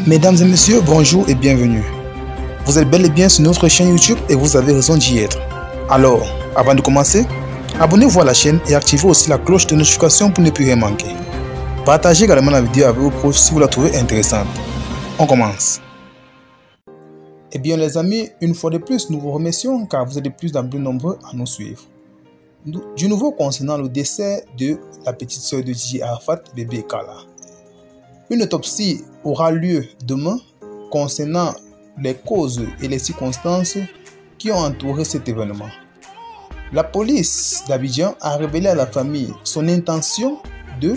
Mesdames et messieurs, bonjour et bienvenue. Vous êtes bel et bien sur notre chaîne YouTube et vous avez raison d'y être. Alors, avant de commencer, abonnez-vous à la chaîne et activez aussi la cloche de notification pour ne plus rien manquer. Partagez également la vidéo avec vos proches si vous la trouvez intéressante. On commence. Eh bien les amis, une fois de plus, nous vous remercions car vous êtes de plus en plus nombreux à nous suivre. Du nouveau concernant le décès de la petite sœur de Gigi Arafat, bébé Kala. Une autopsie aura lieu demain concernant les causes et les circonstances qui ont entouré cet événement. La police d'Abidjan a révélé à la famille son intention de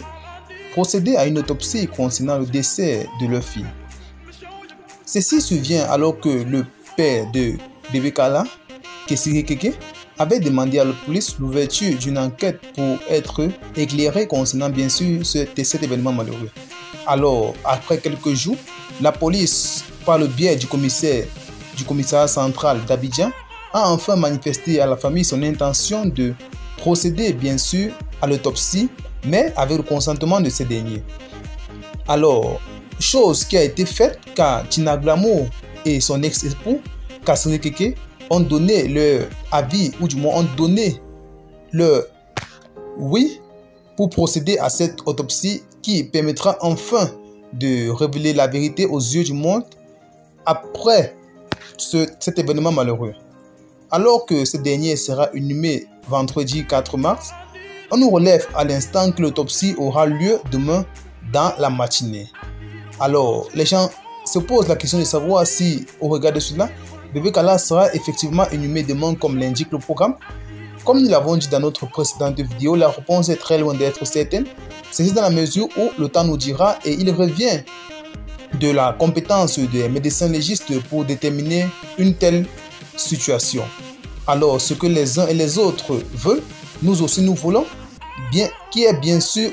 procéder à une autopsie concernant le décès de leur fille. Ceci survient alors que le père de bébé Kala, Kessiri Keke, avait demandé à la police l'ouverture d'une enquête pour être éclairé concernant bien sûr cet événement malheureux. Alors, après quelques jours, la police, par le biais du commissariat central d'Abidjan, a enfin manifesté à la famille son intention de procéder bien sûr à l'autopsie, mais avec le consentement de ces derniers. Alors, chose qui a été faite car Tina Glamour et son ex-époux, Kassiri Keke, ont donné leur avis, ou du moins ont donné leur oui pour procéder à cette autopsie qui permettra enfin de révéler la vérité aux yeux du monde après cet événement malheureux. Alors que ce dernier sera inhumé vendredi 4 mars, on nous relève à l'instant que l'autopsie aura lieu demain dans la matinée. Alors, les gens se posent la question de savoir si, au regard de cela, bébé Kala sera effectivement inhumé demain comme l'indique le programme. Comme nous l'avons dit dans notre précédente vidéo, la réponse est très loin d'être certaine. C'est dans la mesure où le temps nous dira et il revient de la compétence des médecins légistes pour déterminer une telle situation. Alors, ce que les uns et les autres veulent, nous aussi nous voulons, qui est bien sûr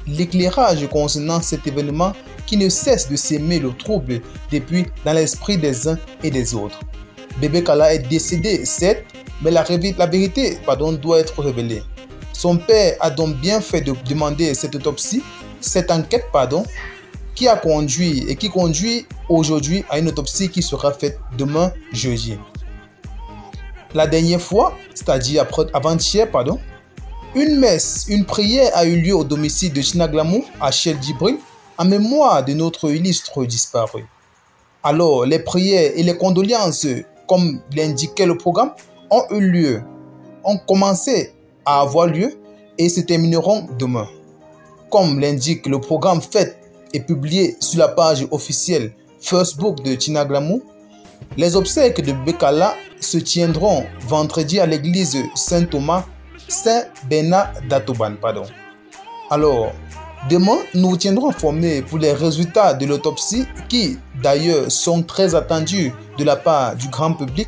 l'éclairage concernant cet événement qui ne cesse de s'aimer le trouble depuis dans l'esprit des uns et des autres. Bébé Kala est décédé, certes, mais la vérité doit être révélée. Son père a donc bien fait de demander cette autopsie, cette enquête qui a conduit et qui conduit aujourd'hui à une autopsie qui sera faite demain jeudi. La dernière fois, c'est-à-dire avant-hier, une messe, une prière a eu lieu au domicile de Tina Glamour à Cheikh Djibril en mémoire de notre illustre disparu. Alors, les prières et les condoléances, comme l'indiquait le programme, ont commencé à avoir lieu et se termineront demain. Comme l'indique le programme fait et publié sur la page officielle Facebook de Tina Glamour, les obsèques de bébé Kala se tiendront vendredi à l'église Saint-Thomas, Saint-Bernard d'Atoban. Alors, demain, nous vous tiendrons informés pour les résultats de l'autopsie qui, d'ailleurs, sont très attendus de la part du grand public,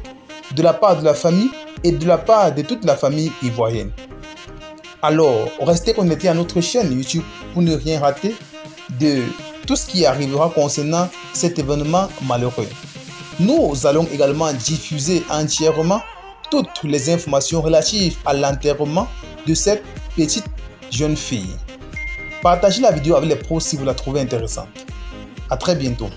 de la part de la famille et de la part de toute la famille ivoirienne. Alors, restez connectés à notre chaîne YouTube pour ne rien rater de tout ce qui arrivera concernant cet événement malheureux. Nous allons également diffuser entièrement toutes les informations relatives à l'enterrement de cette petite jeune fille. Partagez la vidéo avec les pros si vous la trouvez intéressante. À très bientôt.